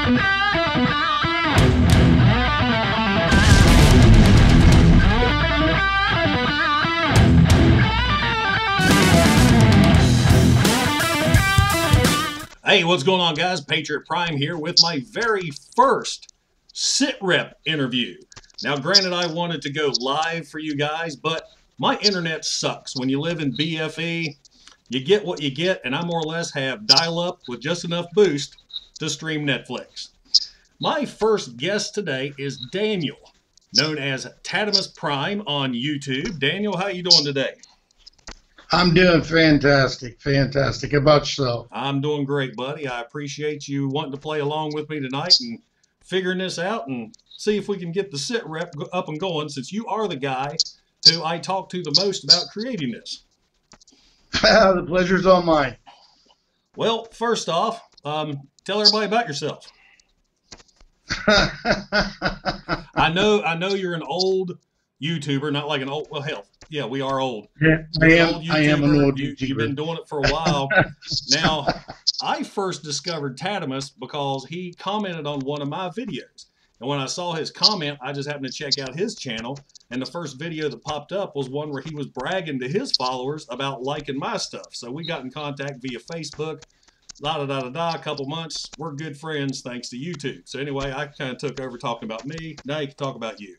Hey, what's going on, guys? Patriot Prime here with my very first SITREP interview. Now, granted, I wanted to go live for you guys, but my internet sucks. When you live in BFE, you get what you get, and I more or less have dial-up with just enough boost to stream Netflix. My first guest today is Daniel, known as Tattimusprime on YouTube. Daniel, how you doing today? I'm doing fantastic, fantastic. How about yourself? I'm doing great, buddy. I appreciate you wanting to play along with me tonight and figuring this out and see if we can get the SITREP up and going, since you are the guy who I talk to the most about creating this. The pleasure's all mine. Well, first off, tell everybody about yourself. I know you're an old YouTuber, not like an old, well, hell, yeah, we are old. Yeah, I am an old YouTuber. You've been doing it for a while. Now, I first discovered Tattimus because he commented on one of my videos. And when I saw his comment, I just happened to check out his channel. And the first video that popped up was one where he was bragging to his followers about liking my stuff. So we got in contact via Facebook, a couple months. We're good friends thanks to YouTube. So anyway, I kind of took over talking about me. Now you can talk about you.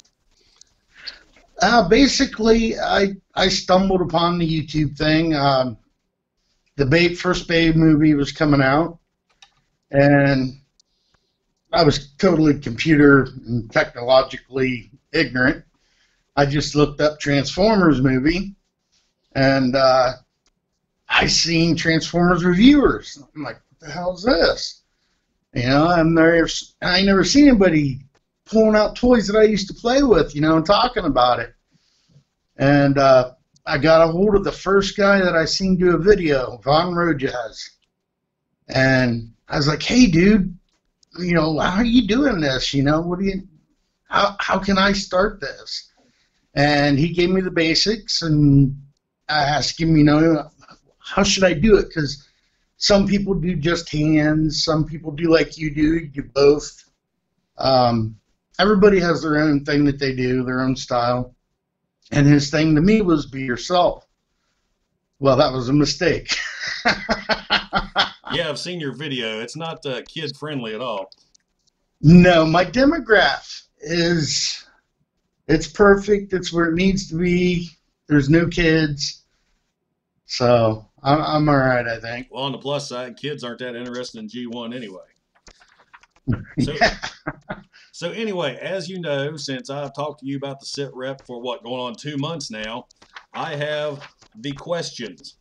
Basically, I stumbled upon the YouTube thing. The first Babe movie was coming out, and I was totally computer and technologically ignorant. I just looked up Transformers movie, and I seen Transformers reviewers. I'm like, what the hell is this? You know, I never seen anybody pulling out toys that I used to play with, you know, and talking about it. And I got a hold of the first guy that I seen do a video, Von Rojaz. And I was like, hey, dude, you know, how are you doing this? You know, how can I start this? And he gave me the basics, and I asked him, you know, how should I do it? Because some people do just hands, some people do like you do both. Everybody has their own thing that they do, their own style. And his thing to me was be yourself. Well, that was a mistake. Yeah, I've seen your video. It's not kid-friendly at all. No, my demographic it's perfect. It's where it needs to be. There's no kids. So I'm all right, I think. Well, on the plus side, kids aren't that interested in G1 anyway. So anyway, as you know, since I've talked to you about the SITREP for what, going on 2 months now, I have the questions.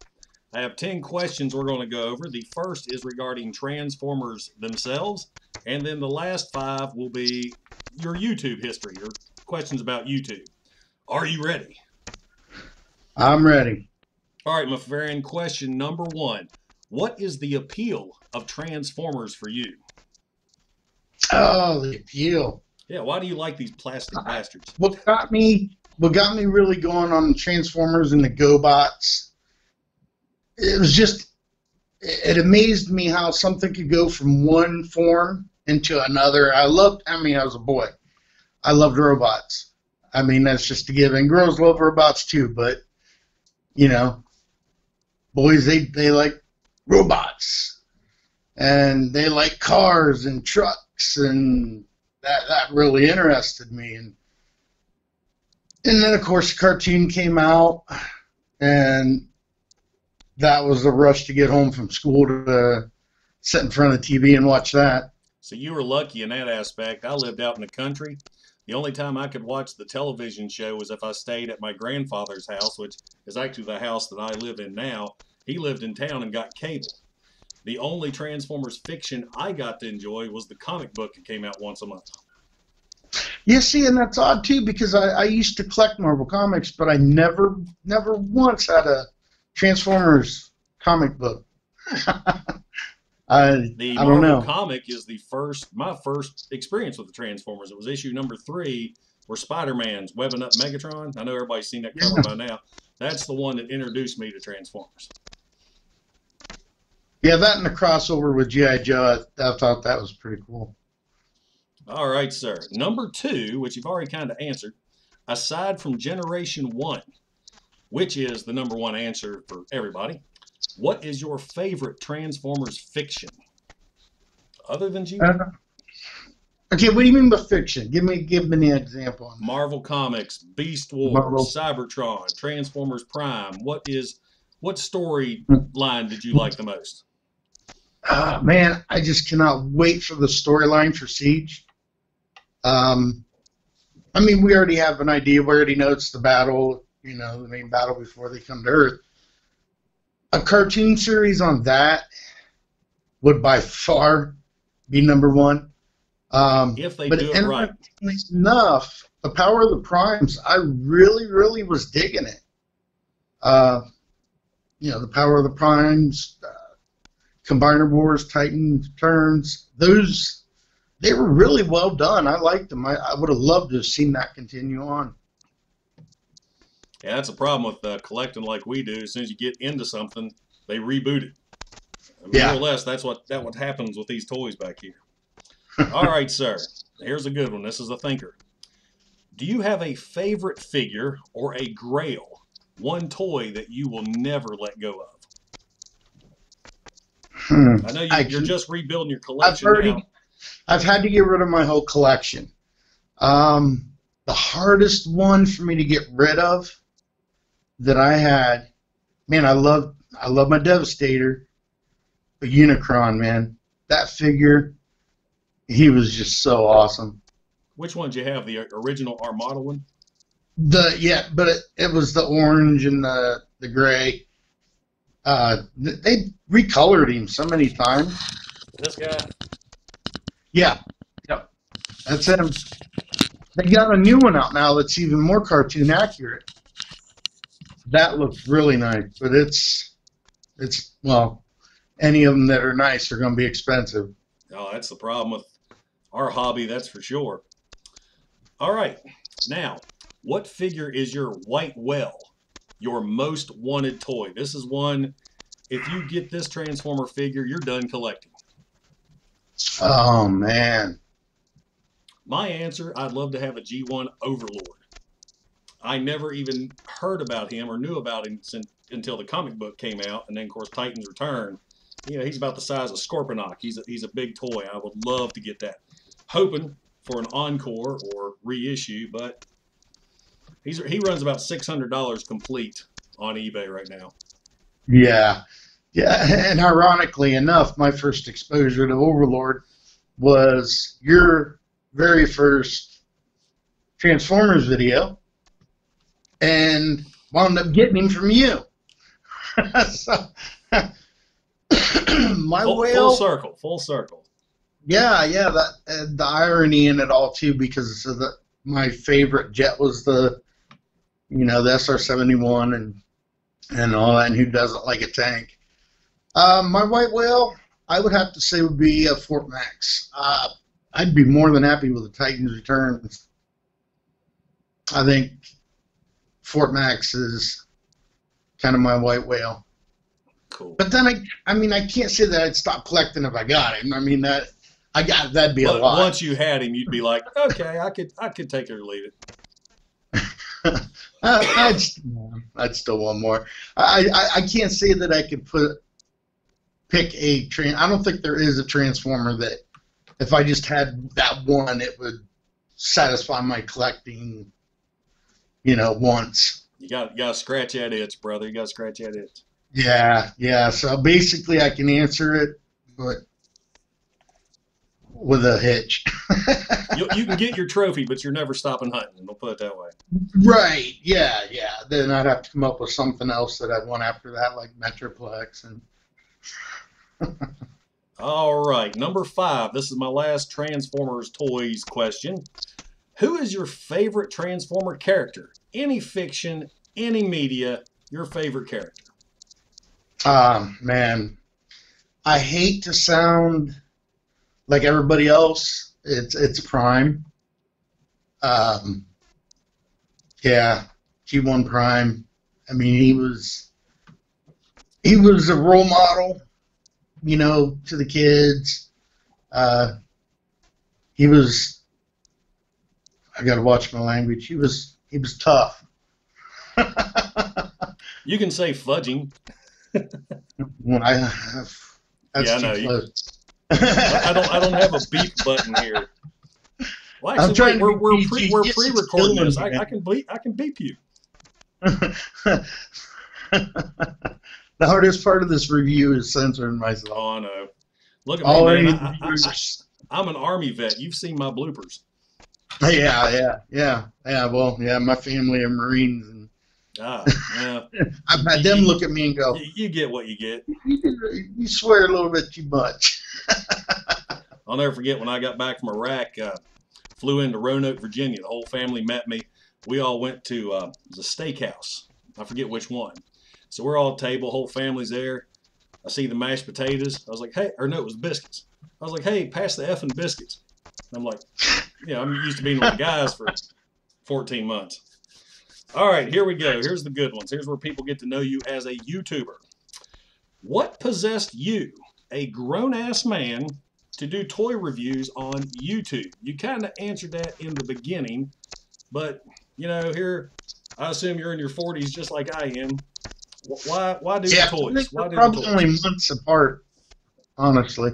I have 10 questions we're going to go over. The first is regarding Transformers themselves, and then the last 5 will be your YouTube history, your questions about YouTube. Are you ready? I'm ready. All right, my friend, question number 1. What is the appeal of Transformers for you? Oh, the appeal. Yeah, why do you like these plastic bastards? What got me really going on Transformers and the GoBots, it was just, it amazed me how something could go from one form into another. I mean, I was a boy. I loved robots. I mean, that's just a given. Girls love robots too, but, you know, boys, they like robots. And they like cars and trucks, and that really interested me. And then, of course, the cartoon came out, and that was the rush to get home from school to sit in front of the TV and watch that. So you were lucky in that aspect. I lived out in the country. The only time I could watch the television show was if I stayed at my grandfather's house, which is actually the house that I live in now. He lived in town and got cable. The only Transformers fiction I got to enjoy was the comic book that came out once a month. Yeah, see, and that's odd too, because I used to collect Marvel comics, but I never once had a Transformers comic book. I don't know. Marvel comic is my first experience with the Transformers. It was issue number 3, where Spider-Man's webbing up Megatron. I know everybody's seen that cover by now. That's the one that introduced me to Transformers. Yeah, that and the crossover with G.I. Joe, I thought that was pretty cool. All right, sir. Number 2, which you've already kind of answered, aside from Generation 1, which is the number 1 answer for everybody, what is your favorite Transformers fiction? Other than G1? Uh, okay, what do you mean by fiction? Give me an example on that. Marvel Comics, Beast Wars, Marvel. Cybertron, Transformers Prime. What storyline did you like the most? Man, I just cannot wait for the storyline for Siege. Um, I mean, we already have an idea. We already know it's the battle, the main battle before they come to Earth. A cartoon series on that would by far be number 1. If they But do it right. interestingly enough, the Power of the Primes, I really, really was digging it. The Power of the Primes, Combiner Wars, Titan Returns, they were really well done. I liked them. I would have loved to have seen that continue on. Yeah, that's a problem with collecting like we do. As soon as you get into something, they reboot it. Yeah. More or less, that's what happens with these toys back here. All right, sir. Here's a good one. This is a thinker. Do you have a favorite figure or a grail, one toy that you will never let go of? I know you're just rebuilding your collection now. I've had to get rid of my whole collection. The hardest one for me to get rid of that I had, man, I love my Devastator, but Unicron, man, that figure, he was just so awesome. Which one did you have? The original Armada one? But it was the orange and the gray. They recolored him so many times. This guy? Yeah. Yep. That's him. They got a new one out now that's even more cartoon accurate. That looks really nice, but well, any of them that are nice are going to be expensive. Oh, that's the problem with our hobby, that's for sure. All right. Now, what figure is your white whale, your most wanted toy? This is one, if you get this Transformer figure, you're done collecting. Oh, man. My answer, I'd love to have a G1 Overlord. I never even heard about him or knew about him until the comic book came out, and then, of course, Titans Return. He's about the size of Scorponok. He's a big toy. I would love to get that. Hoping for an encore or reissue, but he runs about $600 complete on eBay right now. Yeah. And ironically enough, my first exposure to Overlord was your very first Transformers video, and wound up getting him from you. So, full circle. Yeah, that the irony in it all too, because my favorite jet was the SR-71 and all that, and who doesn't like a tank? My white whale, I would have to say, would be a Fort Max. I'd be more than happy with the Titans Returns. I think Fort Max is kind of my white whale. Cool. But then I can't say that I'd stop collecting if I got him. I mean that'd be a lot. Once you had him, you'd be like, okay, I could take it or leave it. I'd still want more. I can't say that I could pick a I don't think there is a Transformer that if I just had that one, it would satisfy my collecting. Once. You got to scratch that itch, brother. You got to scratch that itch. Yeah. So basically, I can answer it, but with a hitch. You can get your trophy, but you're never stopping hunting. We'll put it that way. Right. Yeah. Then I'd have to come up with something else that I'd want after that, like Metroplex and. All right, number 5. This is my last Transformers toys question. Who is your favorite Transformer character? Any fiction, any media, your favorite character? Man, I hate to sound like everybody else. It's Prime. Yeah, G1 Prime. I mean, he was a role model, to the kids. He was I got to watch my language. He was tough. You can say fudging. When I Yeah, that's I too know. close. I don't have a beep button here. Well, I'm actually, trying wait, to be PG. we're Yes, it's pre-recording killing this. me, I man. can beep. I can beep you. The hardest part of this review is censoring myself. Oh, I know. Look at me, All our man. viewers. I'm an Army vet. You've seen my bloopers. Yeah. Well, yeah, my family are Marines, and Yeah. I've had them look at me and go, You get what you get. You swear a little bit too much. I'll never forget when I got back from Iraq, flew into Roanoke, Virginia. The whole family met me. We all went to the steakhouse. I forget which one. So we're all at the table, whole family's there. I see the mashed potatoes. I was like, hey, or no, it was biscuits. I was like, hey, pass the effing biscuits. And I'm like, yeah, I'm used to being with the guys for 14 months. All right, here we go. Here's the good ones. Here's where people get to know you as a YouTuber. What possessed you, a grown-ass man, to do toy reviews on YouTube? You kind of answered that in the beginning, but, you know, here, I assume you're in your 40s just like I am. Why do the toys? I think Why we're do probably the toys? only months apart, honestly.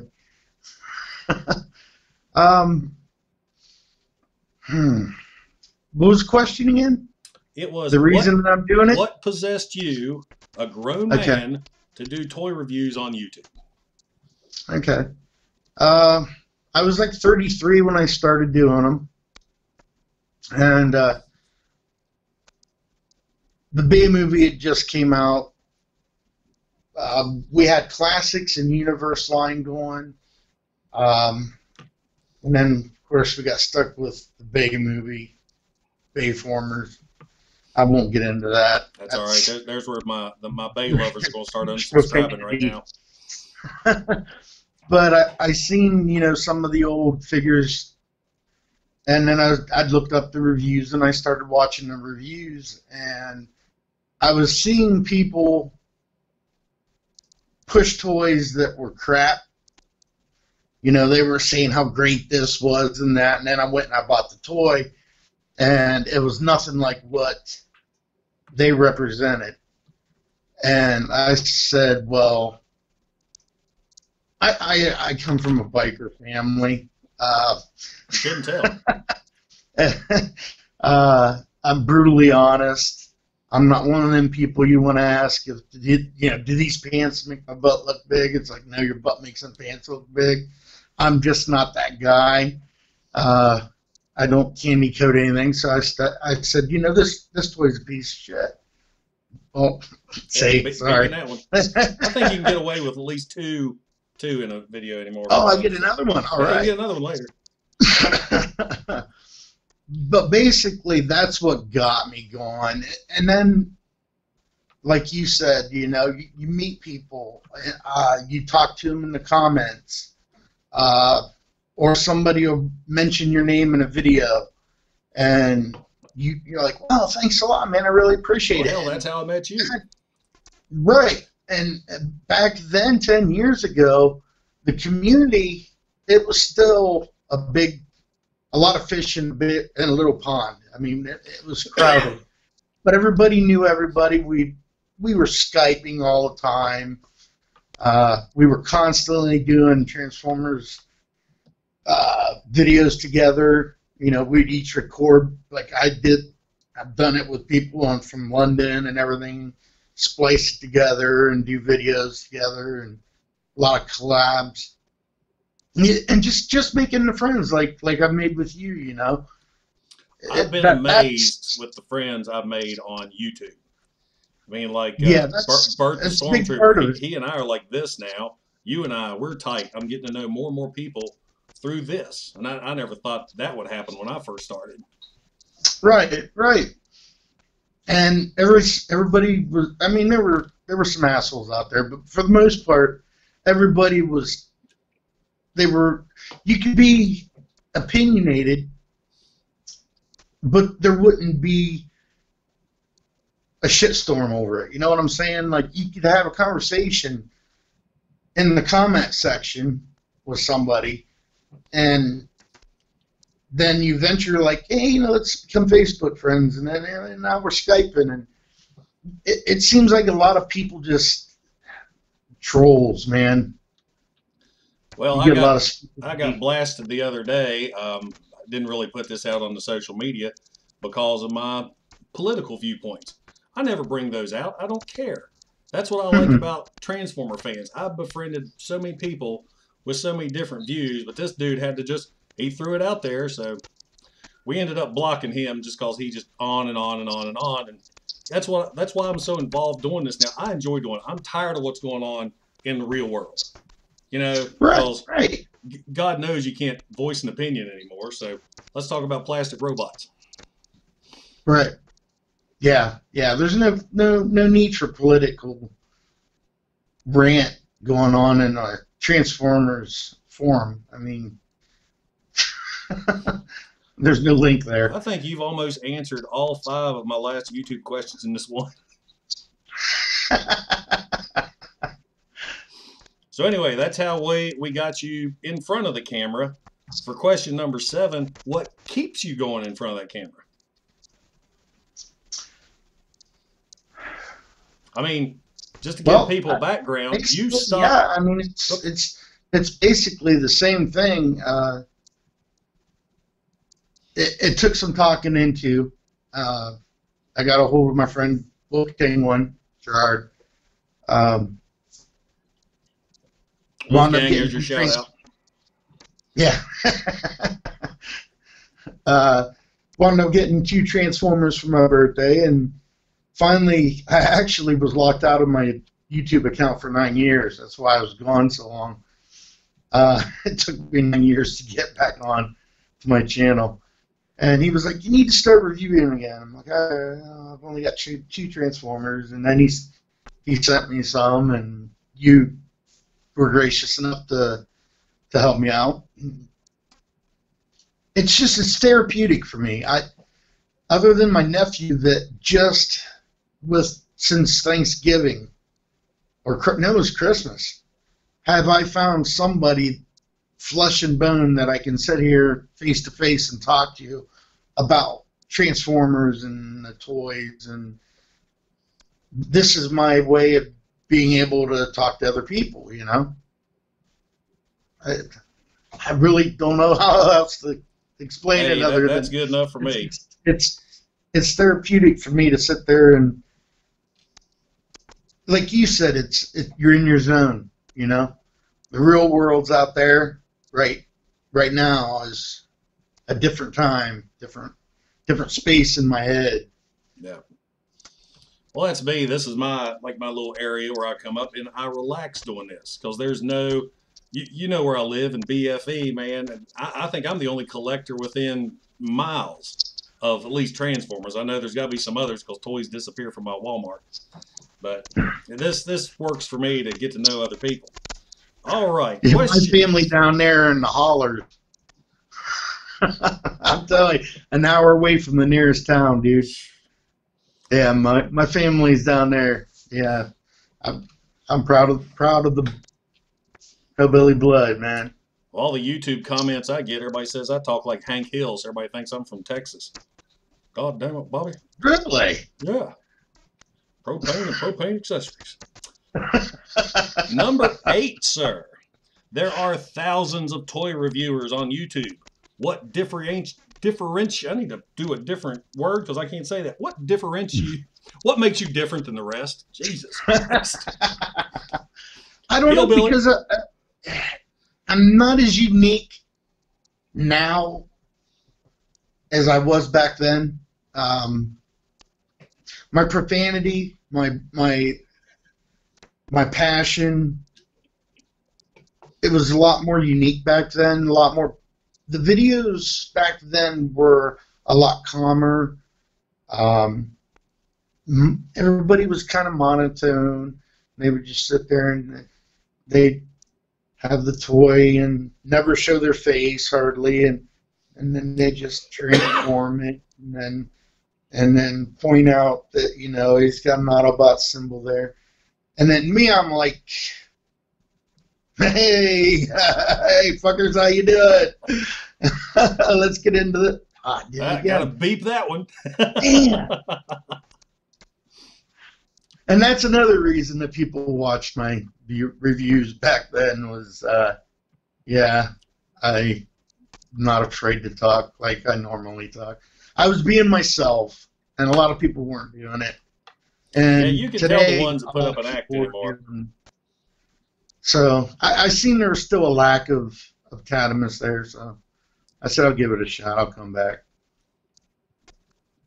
What was the question again? It was the reason that I'm doing it. What possessed you, a grown man, to do toy reviews on YouTube? Okay. I was like 33 when I started doing them, and the B movie had just came out. We had classics and universe line going, and then of course we got stuck with the Bay movie, Bayformers. I won't get into that. That's all right. There's where my Bay lovers are going to start unsubscribing right now. But I seen, you know, some of the old figures, and then I'd looked up the reviews, and I started watching the reviews, and I was seeing people push toys that were crap. You know, they were saying how great this was and that, and then I went and I bought the toy, and it was nothing like what they represented. And I said, well, I come from a biker family. You couldn't tell. I'm brutally honest. I'm not one of them people you want to ask if, do these pants make my butt look big? It's like, no, your butt makes some pants look big. I'm just not that guy. I don't candy coat anything, so I said, you know, this toy's a piece of shit. Oh, sorry. That one. I think you can get away with at least two in a video anymore. Oh, I get another one. All right. You get another one later. But basically, that's what got me going. And then, like you said, you know, you meet people, you talk to them in the comments, or somebody will mention your name in a video, and you're like, wow, thanks a lot, man. I really appreciate it. Hell, that's how I met you. Right. And back then, 10 years ago, the community, it was still a lot of fish in a little pond. I mean, it was crowded. But everybody knew everybody. We were Skyping all the time. We were constantly doing Transformers videos together. You know, we'd each record, like I've done it with people from London and everything, splice it together and do videos together, and a lot of collabs. And just making the friends like I've made with you, you know. I've been amazed with the friends I've made on YouTube. I mean, like Bert the Stormtrooper, he and I are like this now. You and I, we're tight. I'm getting to know more and more people through this, and I never thought that would happen when I first started. Right. And everybody was. I mean, there were some assholes out there, but for the most part, everybody was. You could be opinionated, but there wouldn't be a shitstorm over it. You know what I'm saying? Like, you could have a conversation in the comment section with somebody, and then you venture like, hey, let's become Facebook friends, and then and now we're Skyping, and it seems like a lot of people just trolls, man. Well, You get a lot of I got blasted the other day. I didn't really put this out on the social media because of my political viewpoints. I never bring those out. I don't care. That's what I like about Transformer fans. I've befriended so many people with so many different views, but this dude had to he threw it out there, so we ended up blocking him just because he just on and on and on and on. And that's why I'm so involved doing this now. I enjoy doing it. I'm tired of what's going on in the real world. Because God knows you can't voice an opinion anymore. So let's talk about plastic robots. Right. Yeah. There's no need for political rant going on in a Transformers forum. I mean, there's no link there. I think you've almost answered all 5 of my last YouTube questions in this one. So anyway, that's how we got you in front of the camera. For question number 7, what keeps you going in front of that camera? I mean, just to give people background, you stopped. Yeah, I mean, it's basically the same thing. It took some talking into. I got a hold of my friend Wolfgang Gerard. Wolfgang, here's your shout out. Yeah. Wound up getting 2 Transformers for my birthday, and finally, I actually was locked out of my YouTube account for 9 years. That's why I was gone so long. It took me 9 years to get back on to my channel. And he was like, you need to start reviewing again. I'm like, I've only got 2 Transformers. And then he sent me some, and you were gracious enough to help me out. It's therapeutic for me. Other than my nephew that just since Thanksgiving, it was Christmas, have I found somebody flesh and bone that I can sit here face to face and talk to you about Transformers and the toys, and this is my way of being able to talk to other people, I really don't know how else to explain it other that's good enough for me. It's therapeutic for me to sit there and, like you said, you're in your zone, The real world's out there right now is a different time, different space in my head. Yeah. Well, that's me. This is my little area where I come up and I relax doing this because there's no, you know where I live in BFE, man. And I think I'm the only collector within miles of at least Transformers. I know there's got to be some others because toys disappear from my Walmart. But this works for me to get to know other people. All right. Yeah, my family down there in the holler. I'm telling you, an hour away from the nearest town, dude. Yeah, my family's down there. Yeah, I'm proud of the hillbilly blood, man. All the YouTube comments I get, everybody says I talk like Hank Hills. Everybody thinks I'm from Texas. God damn it, Bobby. Really? Yeah. Propane and propane accessories. Number 8, sir. There are thousands of toy reviewers on YouTube. What I need to do a different word because I can't say that. What makes you different than the rest? Jesus Christ. I don't know, because I'm not as unique now as I was back then. My profanity, my passion, it was a lot more unique back then, a lot more. The videos back then were a lot calmer. Everybody was kind of monotone. They would just sit there and they'd have the toy and never show their face hardly, and then they just transform it and then point out that he's got an Autobot symbol there. And then me, I'm like, Hey, hey, fuckers, how you doing? Let's get into the pot Gotta again. beep that one. Man. And that's another reason that people watched my reviews back then was, yeah, I'm not afraid to talk like I normally talk. I was being myself, and a lot of people weren't doing it. Yeah, And you can tell the today, ones that put up an act anymore. So I seen there was still a lack of Tattimus there, so I said I'll give it a shot. I'll come back.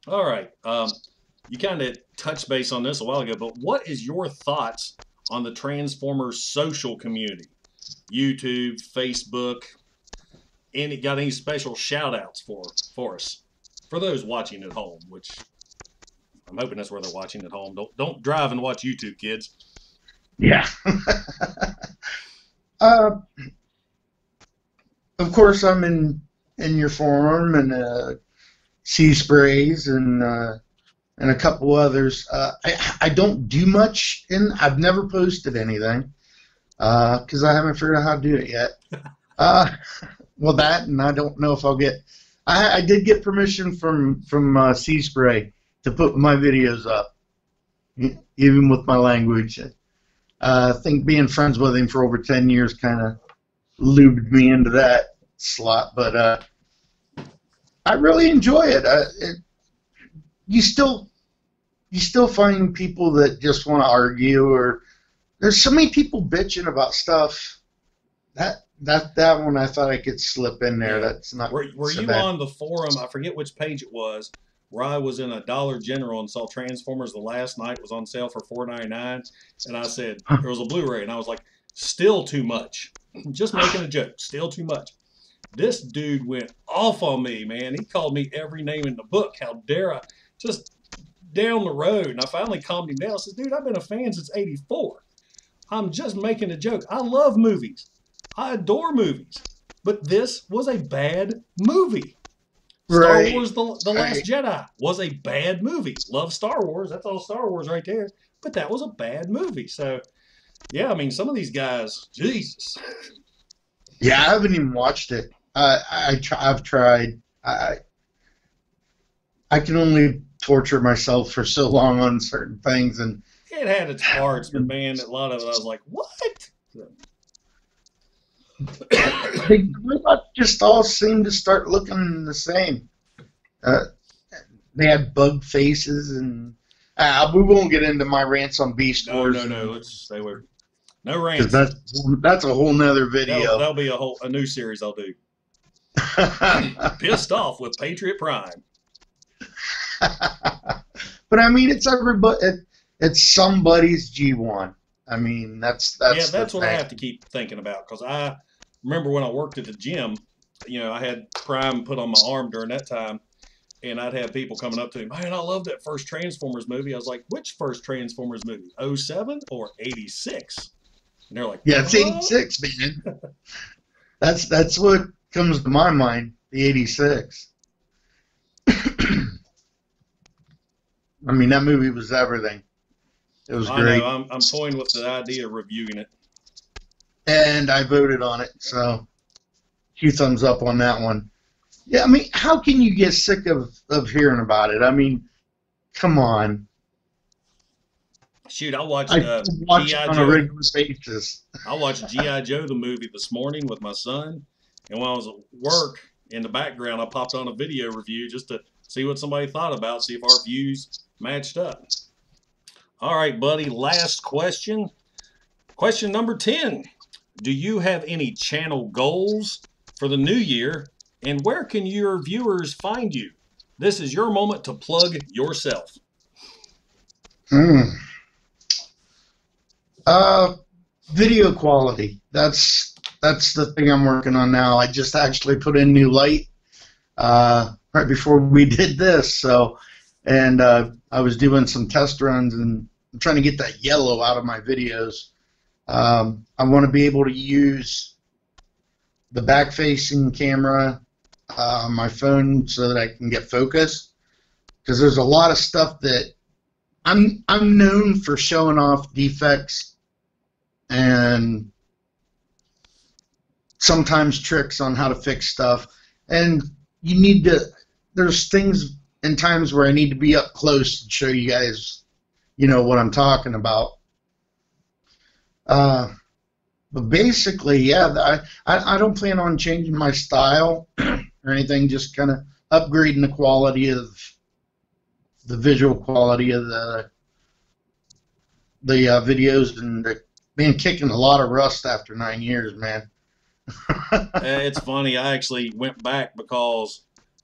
All right. You kind of touched base on this a while ago, but what is your thoughts on the Transformers social community? YouTube, Facebook, got any special shout outs for us? For those watching at home, which I'm hoping that's where they're watching at home. Don't drive and watch YouTube, kids. Yeah. uh, of course, I'm in your forum and Sea Sprays and a couple others. I don't do much I've never posted anything because I haven't figured out how to do it yet. Well, that, and I don't know if I'll get. I did get permission from Sea Spray to put my videos up, even with my language. I think being friends with him for over 10 years kind of lubed me into that slot, but I really enjoy it. You still find people that just want to argue, or there's so many people bitching about stuff. That one I thought I could slip in there. Yeah. That's not. Were so you bad. on the forum? I forget which page it was, where I was in a Dollar General and saw Transformers the last night was on sale for $4.99, and I said there was a Blu-ray, and I was like, still too much. Just making a joke, still too much. This dude went off on me, man. He called me every name in the book. How dare I? Just down the road, and I finally calmed him down. I said, dude, I've been a fan since '84. I'm just making a joke. I love movies. I adore movies. But this was a bad movie. Star Wars The Last Jedi was a bad movie. Love Star Wars. That's all Star Wars right there. But that was a bad movie. So, yeah, I mean, some of these guys, Jesus. Yeah, I haven't even watched it. I've tried. I can only torture myself for so long on certain things, and it had its parts, but man, a lot of it I was like, what? They just all seem to start looking the same. They had bug faces, and we won't get into my rants on Beast Wars. No. Let's stay away. No rants. That's a whole nother video. That'll be a new series I'll do. Pissed off with Patriot Prime. But I mean, it's everybody. It's somebody's G1. I mean, that's what I have to keep thinking about, because I remember when I worked at the gym, I had Prime put on my arm during that time, and I'd have people coming up to me, man, I love that first Transformers movie. I was like, which first Transformers movie? 07 or 86? And they're like, yeah, it's 86, man. That's what comes to my mind, the 86. I mean, that movie was everything. It was great. I know. I'm toying with the idea of reviewing it. And I voted on it, so 2 thumbs up on that one. Yeah, I mean, how can you get sick of hearing about it? I mean, come on. Shoot, I watched watch it on a regular basis. I watched G.I. Joe the movie this morning with my son, and when I was at work, in the background, I popped on a video review just to see what somebody thought about, see if our views matched up. All right, buddy, last question. Question number 10. Do you have any channel goals for the new year, and where can your viewers find you? This is your moment to plug yourself. Video quality. That's the thing I'm working on now. I just actually put in new light right before we did this. So, and I was doing some test runs, and I'm trying to get that yellow out of my videos. I want to be able to use the back-facing camera on my phone so that I can get focus, because there's a lot of stuff that I'm known for showing off defects and sometimes tricks on how to fix stuff. And you need to, there's things and times where I need to be up close and show you guys, you know, what I'm talking about. But basically, yeah, I don't plan on changing my style or anything, just kind of upgrading the quality of the visual quality of the videos, and man, kicking a lot of rust after 9 years, man. It's funny. I actually went back because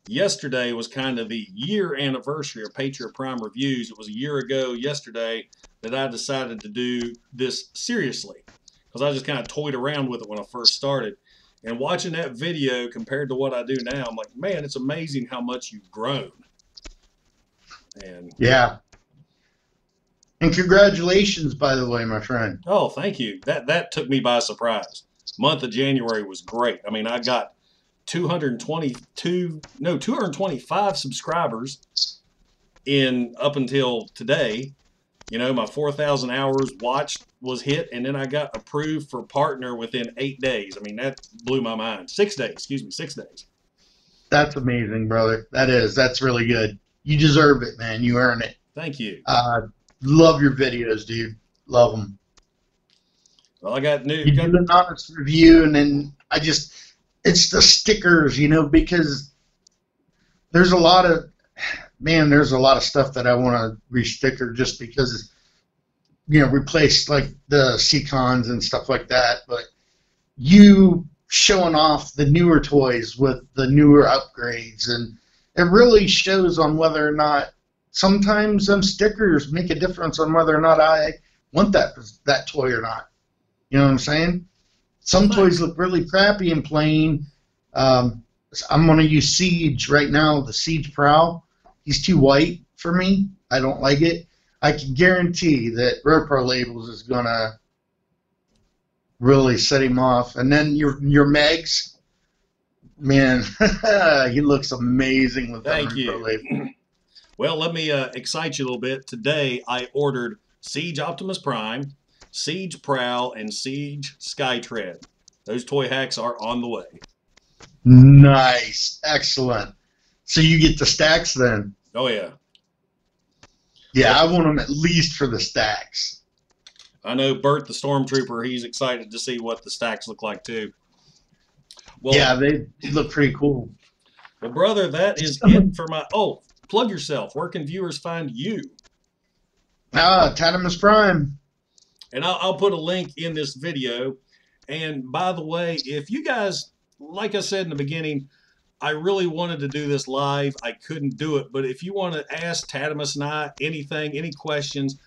yesterday was kind of the year anniversary of Patriot Prime Reviews. It was a year ago yesterday that I decided to do this seriously, because I just kind of toyed around with it when I first started. And watching that video compared to what I do now, I'm like, man, it's amazing how much you've grown. And yeah. And congratulations, by the way, my friend. oh, thank you. That took me by surprise. Month of January was great. I mean, I got 225 subscribers in up until today. You know, my 4,000 hours watched was hit, and then I got approved for partner within 8 days. I mean, that blew my mind. 6 days, excuse me, 6 days. That's amazing, brother. That's really good. You deserve it, man. You earn it. Thank you. Love your videos, dude. Love them. Well, I got new. You do an honest review, and then it's the stickers, you know, because there's a lot of stuff that I want to re-sticker just because, you know, replace like the Seacons and stuff like that. But you showing off the newer toys with the newer upgrades, and it really shows on whether or not sometimes them stickers make a difference on whether or not I want that toy or not. You know what I'm saying? Some toys look really crappy and plain. I'm going to use Siege right now, the Siege Prowl. He's too white for me. I don't like it. I can guarantee that Repro Labels is going to really set him off. And then your Megs, man, he looks amazing with that Repro Label. Well, let me excite you a little bit. Today I ordered Siege Optimus Prime, Siege Prowl, and Siege Skytread. Those toy hacks are on the way. Nice. Excellent. So you get the stacks then? Oh, yeah. Yeah, I want them at least for the stacks. I know Bert the Stormtrooper, he's excited to see what the stacks look like too. Well, yeah, they look pretty cool. Well, brother, that is it for my... Oh, plug yourself. Where can viewers find you? Tattimusprime. And I'll put a link in this video. And by the way, if you guys, like I said in the beginning, I really wanted to do this live. I couldn't do it. But if you want to ask Tattimus and I anything, any questions,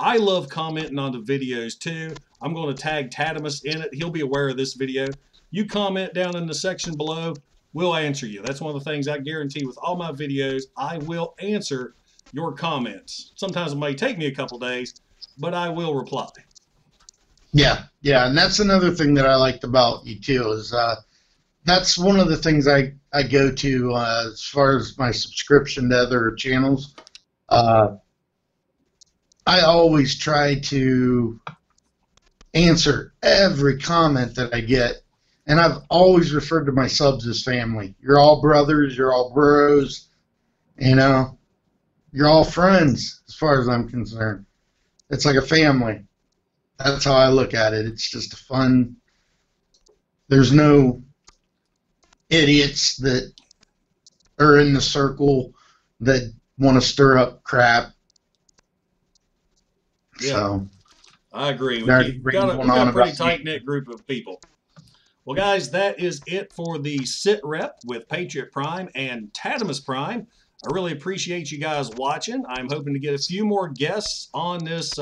I love commenting on the videos too. I'm going to tag Tattimus in it. He'll be aware of this video. You comment down in the section below. We'll answer you. That's one of the things I guarantee with all my videos. I will answer your comments. Sometimes it may take me a couple days, but I will reply. Yeah, and that's another thing that I liked about you too, is that's one of the things I go to as far as my subscription to other channels. I always try to answer every comment that I get, and I've always referred to my subs as family. You're all brothers, you're all bros, you know, you're all friends as far as I'm concerned. It's like a family. That's how I look at it. It's just a fun. There's no idiots that are in the circle that want to stir up crap. Yeah, so I agree. We've got a pretty tight-knit group of people. Well, guys, that is it for the SITREP with Patriot Prime and Tattimusprime. I really appreciate you guys watching. I'm hoping to get a few more guests on this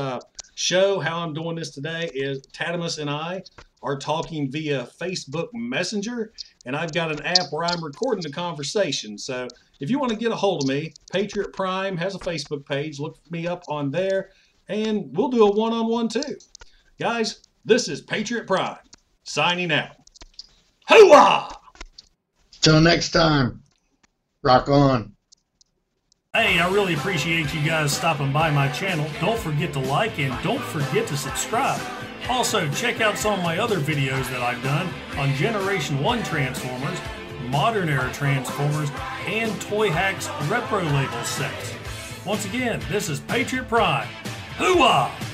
show. How I'm doing this today is Tattimus and I are talking via Facebook Messenger, and I've got an app where I'm recording the conversation. So if you want to get a hold of me, Patriot Prime has a Facebook page. Look me up on there, and we'll do a one-on-one too. Guys, this is Patriot Prime signing out. Hoo-ah! Till next time, rock on. Hey, I really appreciate you guys stopping by my channel. Don't forget to like and don't forget to subscribe. Also, check out some of my other videos that I've done on Generation 1 Transformers, Modern Era Transformers, and Toy Hacks Repro Label sets. Once again, this is Patriot Prime. Hooah!